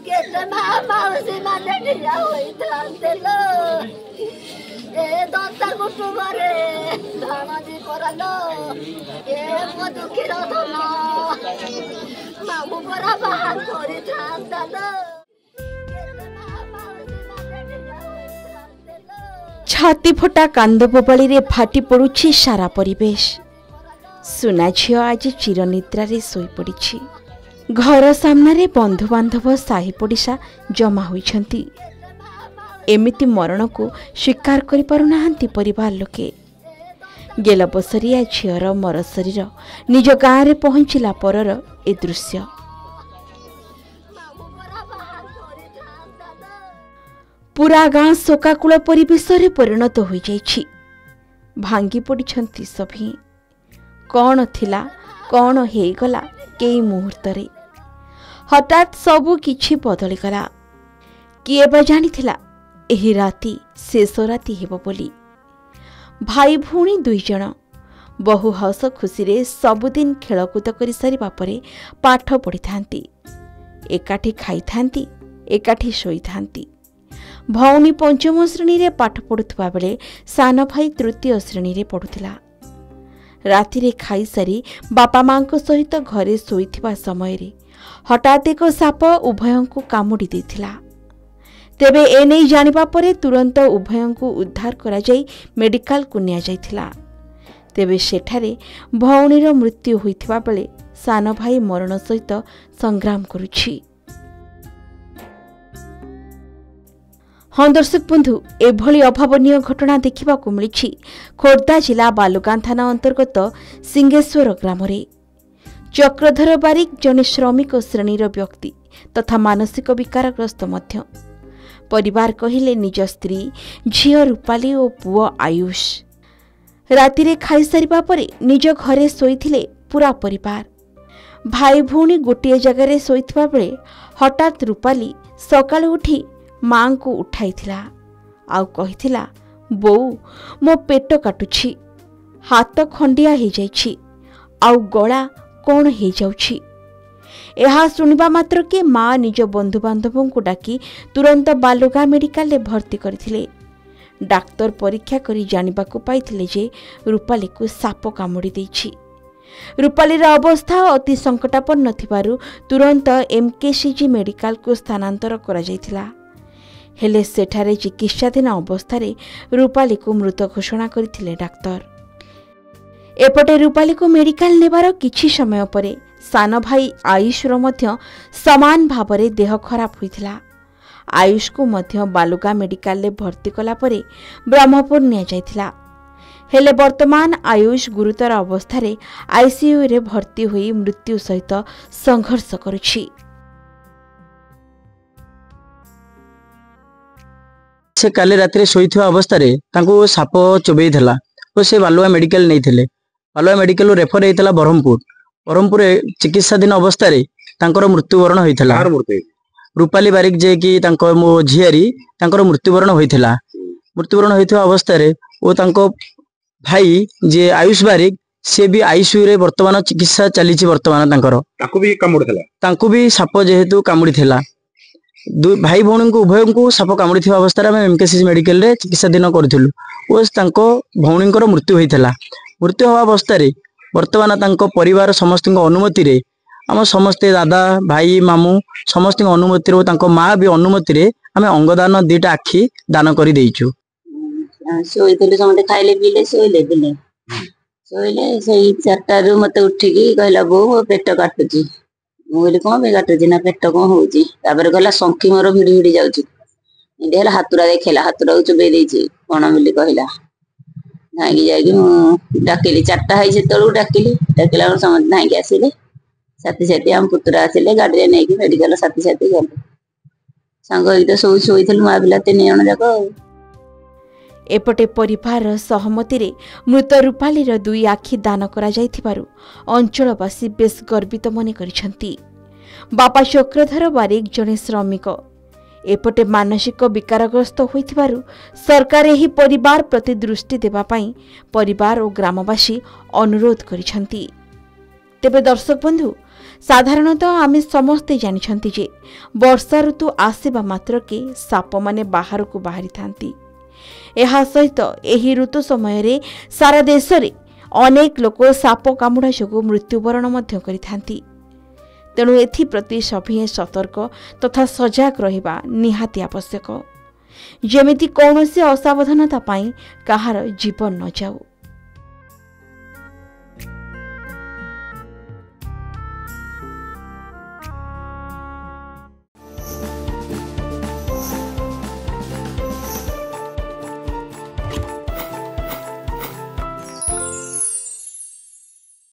केते माउसी माने ठिया होइथान्ते लो ए दत्ता कुटुंबरे धनजी परलो ए मो दुखीर धन मामु परा बाहार करिथान्ता लो छाती फटा कांद बोबाली रे फाटी पड़ुछि सारा परिवेश। सुना झियो आज चिरनिद्रारे सोई पड़िछि। घर सामने बंधु बांधव साही पड़िशा जमा होइछंती। एमिति मरण को स्वीकार करि पारुनाहांती परिवार लोके। गेल बसरिया झियर मर शरीर निज गाँव रे पहुंचिला परर ए दृश्य। पूरा गाँ शोकाकूल परिवेश रे परिणत हो जाइछि। भांगी पड़िछंती सभी। कौन थिला कौन हेगला केई मुहूर्त रे हठात सबु किछि बदली गला। किए बा जानिथिला एही राति शेष राति हेबो बोली। भाई भूणी दुई जण बहु हस खुशी रे सबुदिन खेलकूद करि सारिबा परे पाठ पढ़ी थांती। एकाठी खाई थांती एकाठी सोई थांती। भौणी पंचम श्रेणी रे पाठ पढ़ुवा बेले सान भाई तृतीय श्रेणी रे पढ़ुथिला। राति रे खाई सारी बापा मां सहित घरे शोइथिबा समय रे हठात एक साप उभयंकु कामुड़ी देथिला। तेबे एने जानिबा परे तुरंत उभयंकु उद्धार करा जाई मेडिकल को निया जाइथिला। तेबे सेठारे भौणीर मृत्यु होइथिबा बेले सान भाई मरण सहित संग्राम करुछि। हाँ दर्शक बंधु, एभली अभावनीय घटना देखा मिली खोर्धा जिला बालुगां थाना अंतर्गत सिंगेश्वर ग्राम। चक्रधर बारिक जने श्रमिक श्रेणीर व्यक्ति तथा मानसिक विकारग्रस्त मध्य। परिवार कहिले निज स्त्री झियो रूपाली और पुओ आयुष। राति खाई सारिबा परे निज घरे शोइथिले पूरा परिवार। भाई भौणी गोटे जगार शोइथिबा बेले हठात रूपाली सकाळु उठी मां को उठाइथिला आउ कहिथिला, बोऊ मो पेट काटुछि, हाथ खंडिया हो जाइछि आउ गला कौन हो जाउछि। एहा सुनिबा मात्र के मां निज बंधु बांधवों को डाकी तुरंत बालुगां मेडिकल रे भर्ती करथिले। डाक्तर परीक्षा करी जानिबा को पाइथिले जे रूपाली को साप कामुड़ी दैछि। रूपालीर अवस्था अति संकटापन्न थिबारु तुरंत एमकेसीजी मेडिकल को स्थानांतर करा जाइथिला। हेले सेठारे चिकित्साधीन अवस्था रूपाली को मृत घोषणा करथिले डाक्तर। एपटे रूपाली को मेडिकल नेबार किछि समय परे सान भाई आयुषर मध्य समान भावरे देह खराब होइथिला। आयुष को मध्य बालुगां मेडिकल रे भर्ती कला परे ब्रह्मपुर निया जाइथिला। हेले वर्तमान आयुष गुरुतर अवस्था रे आईसीयू रे भर्ती होई मृत्यु सहित संघर्ष करुछि। से काले रात शोईथिबा अवस्था रे तांको साप चोबई थिला और से बालुआ मेडिकल नहीं थिले। बालुआ मेडिकल रेफर होइथिला बरहमपुर चिकित्साधीन अवस्था रे तांकर मृत्युवरण होइथिला। रूपाली बारिक जे कि तांको मो झियारी तांकर मृत्युवरण होइथिला। मृत्युवरण होइथिबा अवस्था रे ओ तांको भाई जे आयुष बारिक से भी आईसीयू रे वर्तमान चिकित्सा चलीछि। वर्तमान तांको भी साप जेहेतु कामुड़ी थिला। भाई भौणी को उभय को साप कामुड़ी थिबा अवस्था में एमकेसीजी मेडिकल रे चिकित्साधीन करथिलु ओ तांको भौणींकर मृत्यु होइथिला। मृत्यु होवा अवस्था रे वर्तमान तांको परिवार समस्त अनुमति रे आम समस्ते दादा भाई मामू समस्त अनुमति रे तांको माँ भी अनुमति रे आमे अंगदान 2टा आखि दान करि देइछु। सोइथिलु समते खाइले पीले सोइले सेई 4टा रु मते उठिकी कहला बो पेट काटुची। मुझे कौन पे काटुची ना पेट कौन होउची। तापर कहला संखी मोर भिड़ी भिड़ी जाउची। इंदे हला हातुरा देखेला हातुरा को चुबे देइची कोन मिली कहला। नागी जागी डाकिली 4टा है से तळु डाकिला समझ नागी आसिले। साथी साथी हम पुत्रा आसिले गाड़ी रे नेकी मेडिकल साथी साथी गलो। संग होई तो सोइथिलु मा बिला 3 जण जाको। एपटे परिवार सहमति रे मृत रूपालीर 2 आखि दान करा जाइथिबारु अंचलवासी बेस गर्वित मने करिसंती। बापा चक्रधर बारिक जने श्रमिक। एपटे मानसिक विकारग्रस्त होइथिबारु सरकार एही परिवार प्रति दृष्टि देबा पई परिवार और ग्रामवासी अनुरोध करिसंती। तेबे दर्शक बंधु, साधारणतः आमे समस्ते जानिछंती जे वर्षा ऋतु आसीबा मात्रके साप माने बाहर को बाहरी थांती। एहा सहित एही ऋतु समय रे सारा देश रे अनेक लोक साप कामुड़ा जोगु मृत्युवरण मध्य करिथांती। तेणु एथिप्रति सभिए सतर्क तथा सजग रहिबा निहाती आवश्यक, जेमिति कौनसी असावधानता पाई कहार जीवन न जाऊ।